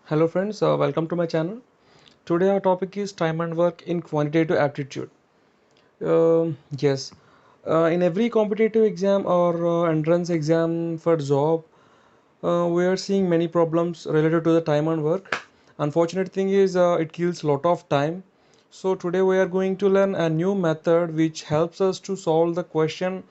Hello friends, welcome to my channel. Today our topic is time and work in quantitative aptitude. Yes, in every competitive exam or entrance exam for job, we are seeing many problems related to the time and work. Unfortunate thing is it kills lot of time. So today we are going to learn a new method which helps us to solve the question,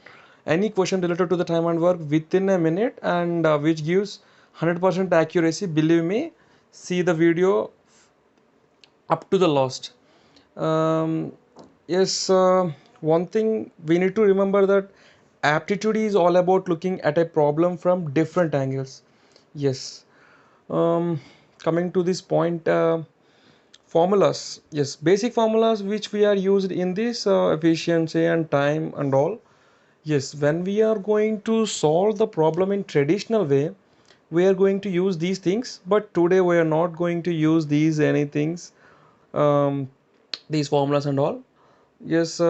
any question related to the time and work within a minute and which gives 100% accuracy. Believe me, see the video up to the last. Um, yes, one thing we need to remember that aptitude is all about looking at a problem from different angles. Yes. Um, Coming to this point, formulas. Yes, basic formulas which we are used in this efficiency and time and all. Yes, when we are going to solve the problem in traditional way, we are going to use these things. But today we are not going to use these anythings. Um, these formulas and all. Yes,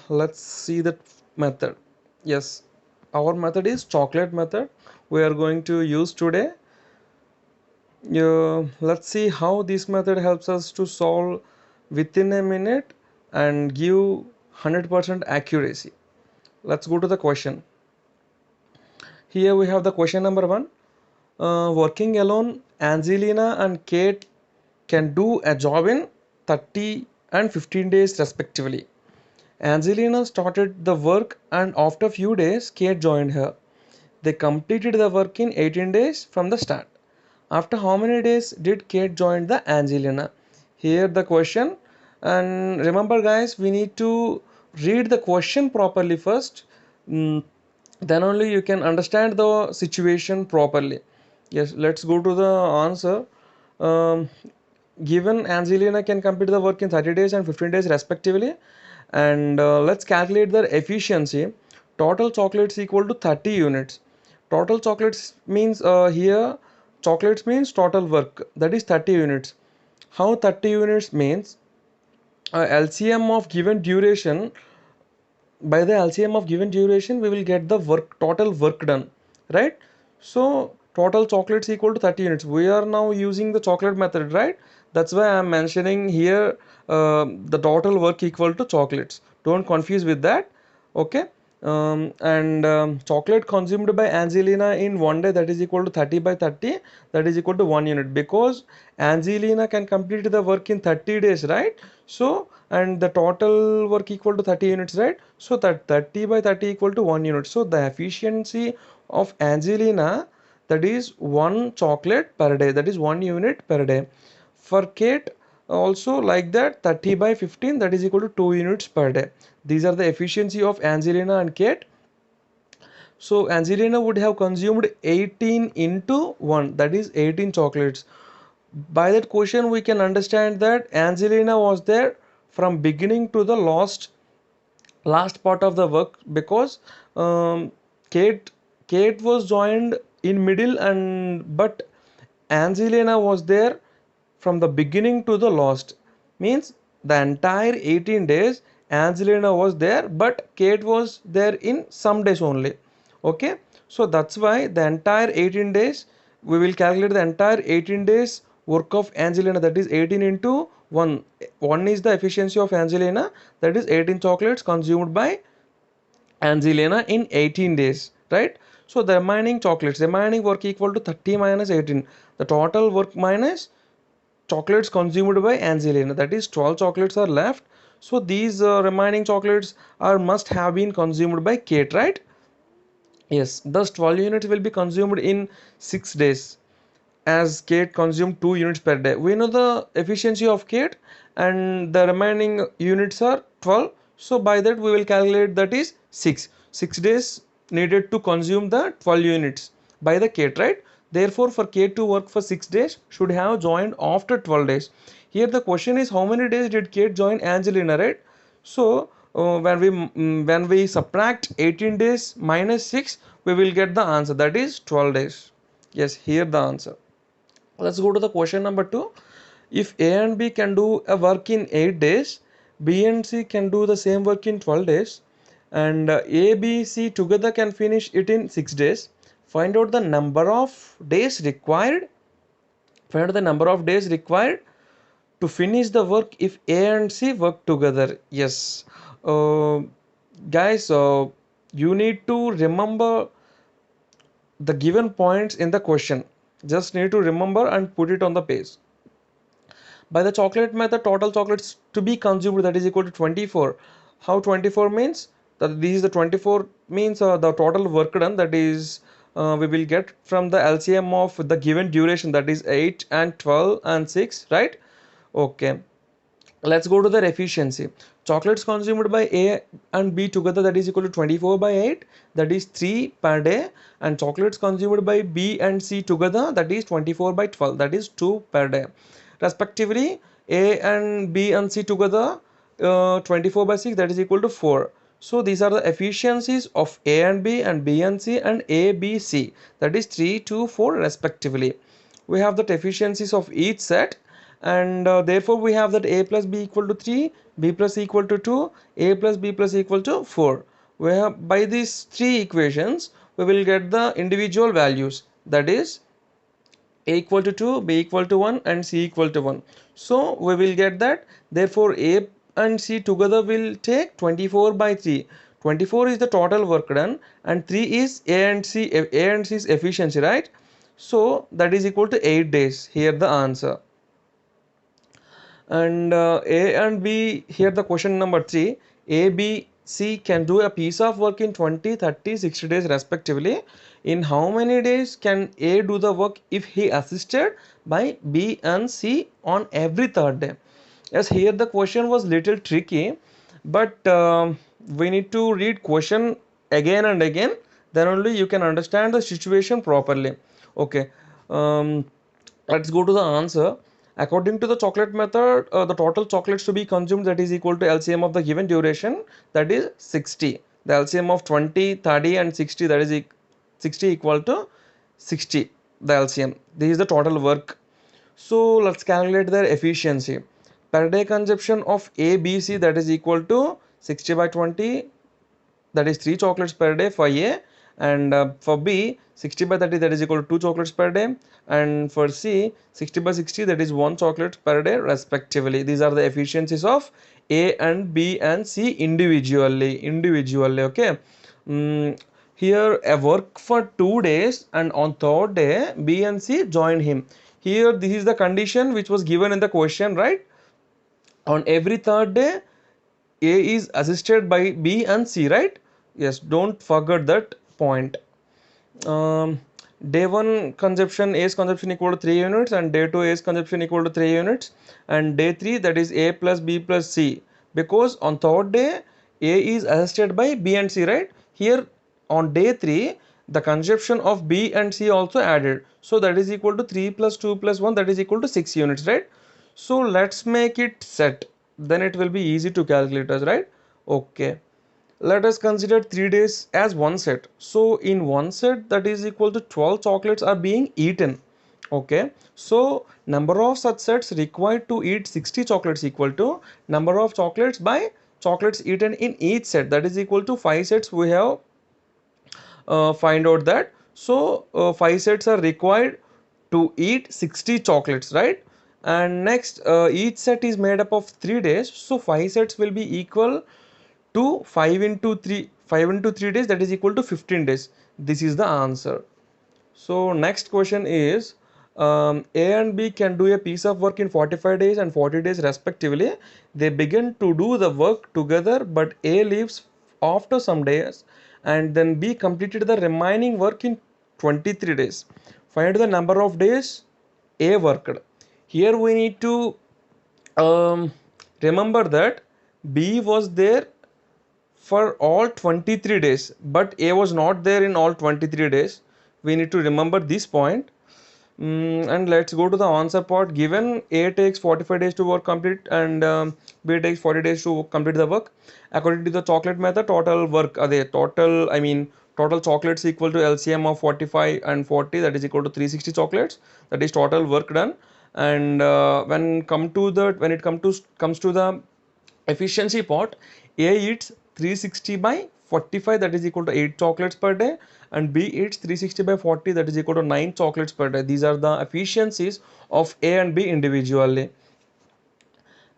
let's see that method. Yes, our method is chocolate method we are going to use today. Let's see how this method helps us to solve within a minute and give 100% accuracy. Let's go to the question. Here we have the question number one. Working alone, Angelina and Kate can do a job in 30 and 15 days respectively. Angelina started the work and after few days Kate joined her. They completed the work in 18 days from the start. After how many days did Kate join the Angelina? Here the question, and remember guys, we need to read the question properly first. Mm, then only you can understand the situation properly. Yes, let's go to the answer. Um, Given Angelina can complete the work in 30 days and 15 days respectively, and let's calculate their efficiency. Total chocolates equal to 30 units. Total chocolates means here chocolates means total work, that is 30 units. How 30 units means LCM of given duration. By the LCM of given duration we will get the work, total work done, right? So total chocolates equal to 30 units. We are now using the chocolate method, right? That's why I'm mentioning here the total work equal to chocolates. Don't confuse with that. Okay. And chocolate consumed by Angelina in one day, that is equal to 30 by 30, that is equal to 1 unit, because Angelina can complete the work in 30 days, right? So and the total work equal to 30 units, right? So that 30 by 30 equal to 1 unit. So the efficiency of Angelina, that is 1 chocolate per day, that is 1 unit per day. For Kate also like that, 30 by 15, that is equal to 2 units per day. These are the efficiency of Angelina and Kate. So Angelina would have consumed 18 into 1, that is 18 chocolates. By that question we can understand that Angelina was there from beginning to the last part of the work, because um, Kate Kate was joined in middle, and but Angelina was there from the beginning to the last. Means the entire 18 days Angelina was there, but Kate was there in some days only. Okay, so that's why the entire 18 days we will calculate the entire 18 days work of Angelina, that is 18 into 1. 1 is the efficiency of Angelina, that is 18 chocolates consumed by Angelina in 18 days, right? So the remaining chocolates, remaining work equal to 30 minus 18. The total work minus chocolates consumed by Angelina, that is 12 chocolates are left. So these remaining chocolates are must have been consumed by Kate, right? Yes, thus 12 units will be consumed in 6 days, as Kate consumed 2 units per day. We know the efficiency of Kate and the remaining units are 12. So by that we will calculate, that is 6. 6 days needed to consume the 12 units by the Kate, right? Therefore for Kate to work for 6 days should have joined after 12 days. Here the question is how many days did Kate join Angelina, right? So when we subtract 18 days minus 6, we will get the answer, that is 12 days. Yes, here the answer. Let's go to the question number 2. If A and B can do a work in 8 days, B and C can do the same work in 12 days, and A, B, C together can finish it in 6 days. Find out the number of days required Find out the number of days required to finish the work if A and C work together. Yes, uh, guys, you need to remember the given points in the question. Just need to remember and put it on the page. By the chocolate method, total chocolates to be consumed, that is equal to 24. How 24 means? That this is the 24 means the total work done, that is we will get from the LCM of the given duration, that is 8 and 12 and 6, right? Okay, let's go to the efficiency. Chocolates consumed by A and B together, that is equal to 24 by 8, that is 3 per day, and chocolates consumed by B and C together, that is 24 by 12, that is 2 per day respectively. A and B and C together, 24 by 6, that is equal to 4. So these are the efficiencies of A and B and B and C and A, B, C, that is 3, 2, 4 respectively. We have the efficiencies of each set, and therefore we have that A plus B equal to 3, B plus C equal to 2, A plus B plus equal to 4. We have, by these three equations we will get the individual values, that is A equal to 2, B equal to 1 and C equal to 1. So we will get that, therefore A and C together will take 24 by 3. 24 is the total work done and 3 is A and C's efficiency, right? So that is equal to 8 days. Here the answer. And A and B, here the question number 3, A, B, C can do a piece of work in 20, 30, 60 days respectively. In how many days can A do the work if he assisted by B and C on every third day? Yes, here the question was little tricky, but we need to read question again and again, then only you can understand the situation properly. Okay, let's go to the answer. According to the chocolate method, the total chocolates to be consumed, that is equal to LCM of the given duration, that is 60. The LCM of 20, 30 and 60, that is 60 equal to 60, the LCM. This is the total work. So let's calculate their efficiency. Per day consumption of A, B, C, that is equal to 60 by 20, that is 3 chocolates per day for A, and for B 60 by 30, that is equal to 2 chocolates per day, and for C 60 by 60, that is 1 chocolate per day respectively. These are the efficiencies of A and B and C individually. Okay, here a work for 2 days, and on third day B and C join him. Here this is the condition which was given in the question, right? On every third day A is assisted by B and C, right? Yes, don't forget that point. um, Day 1 consumption, A's consumption equal to 3 units, and day 2 A's consumption equal to 3 units, and day 3, that is A plus B plus C, because on third day A is assisted by B and C, right? Here on day 3 the consumption of B and C also added, so that is equal to 3 plus 2 plus 1, that is equal to 6 units, right? So let's make it set, then it will be easy to calculate us, right? Okay, let us consider 3 days as one set. So in one set, that is equal to 12 chocolates are being eaten. Okay, so number of such sets required to eat 60 chocolates equal to number of chocolates by chocolates eaten in each set, that is equal to 5 sets. We have find out that, so 5 sets are required to eat 60 chocolates, right? And next, each set is made up of 3 days, so 5 sets will be equal to 5 into 3 days, that is equal to 15 days. This is the answer. So next question is, A and B can do a piece of work in 45 days and 40 days respectively. They begin to do the work together, but A leaves after some days, and then B completed the remaining work in 23 days. Find the number of days A worked. Here we need to remember that B was there for all 23 days, but A was not there in all 23 days. We need to remember this point. And let's go to the answer part. Given A takes 45 days to work complete, and B takes 40 days to complete the work. According to the chocolate method, total work, total chocolates equal to LCM of 45 and 40, that is equal to 360 chocolates. That is total work done. And when it comes to the efficiency part, A eats 360 by 45, that is equal to 8 chocolates per day, and B eats 360 by 40, that is equal to 9 chocolates per day. These are the efficiencies of A and B individually.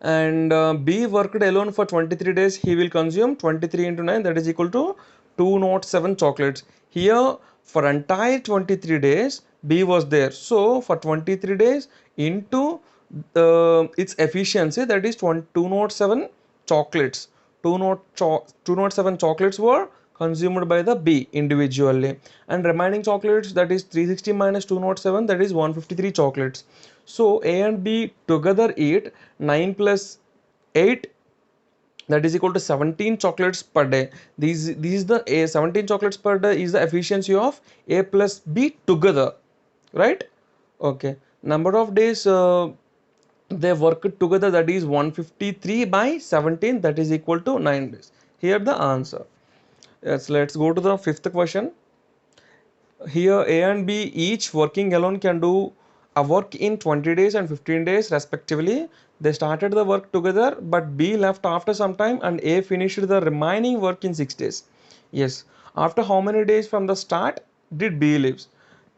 And B worked alone for 23 days. He will consume 23 into 9, that is equal to 207 chocolates. Here for entire 23 days B was there, so for 23 days into its efficiency, that is 207 chocolates. 207 chocolates were consumed by the B individually, and remaining chocolates, that is 360 minus 207, that is 153 chocolates. So A and B together eat 9 plus 8, that is equal to 17 chocolates per day. These is the A, 17 chocolates per day is the efficiency of A plus B together, right? Okay, number of days they worked together, that is 153 by 17, that is equal to 9 days. Here the answer. Yes, let's go to the fifth question. Here A and B each working alone can do a work in 20 days and 15 days respectively. They started the work together, but B left after some time and A finished the remaining work in 6 days. Yes, after how many days from the start did B leaves?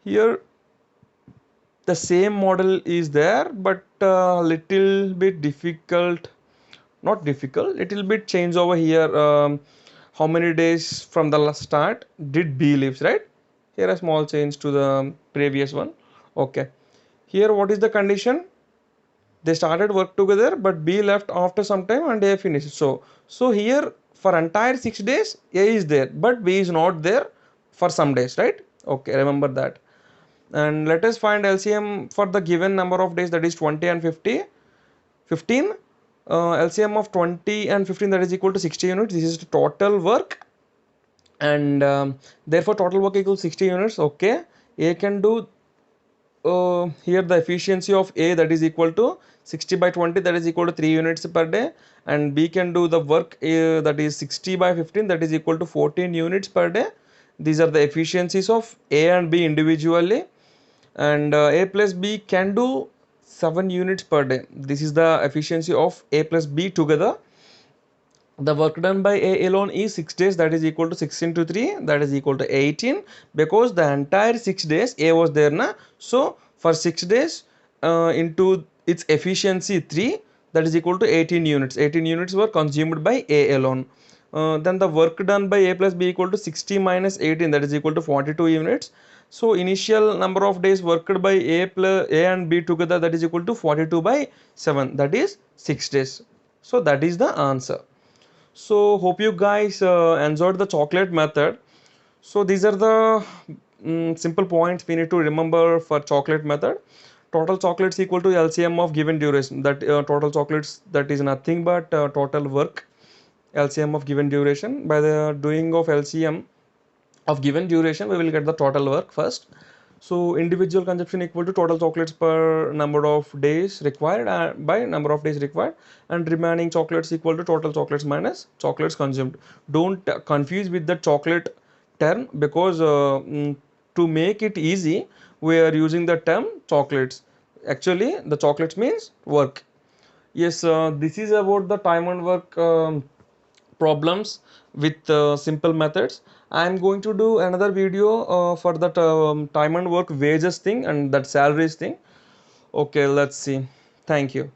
Here the same model is there, but little bit difficult, not difficult, little bit change over here. How many days from the start did B leaves, right? Here a small change to the previous one. Okay, here what is the condition? They started work together, but B left after some time and A finished. So here for entire 6 days A is there, but B is not there for some days, right? Okay, remember that. And let us find LCM for the given number of days, that is 20 and 15. LCM of 20 and 15, that is equal to 60 units. This is the total work, and therefore total work equals 60 units. Okay, A can do here the efficiency of A, that is equal to 60 by 20, that is equal to 3 units per day, and B can do the work that is 60 by 15, that is equal to 14 units per day. These are the efficiencies of A and B individually, and A plus B can do 7 units per day. This is the efficiency of A plus B together. The work done by A alone is 6 days, that is equal to 6 into 3, that is equal to 18, because the entire 6 days A was there na. So for 6 days into its efficiency 3, that is equal to 18 units. 18 units were consumed by A alone. Then the work done by A plus B equal to 60 minus 18, that is equal to 42 units. So initial number of days worked by A and B together, that is equal to 42 by 7, that is 6 days. So that is the answer. So hope you guys enjoyed the chocolate method. So these are the simple points we need to remember for chocolate method. Total chocolates equal to LCM of given duration. That total chocolates, that is nothing but total work, LCM of given duration. By the doing of LCM of given duration, we will get the total work first. So individual consumption equal to total chocolates per number of days required by number of days required, and remaining chocolates equal to total chocolates minus chocolates consumed. Don't confuse with the chocolate term, because to make it easy we are using the term chocolates. Actually the chocolates means work. Yes, this is about the time and work problems with simple methods. I am going to do another video for that time and work wages thing and that salaries thing. Okay, let's see. Thank you.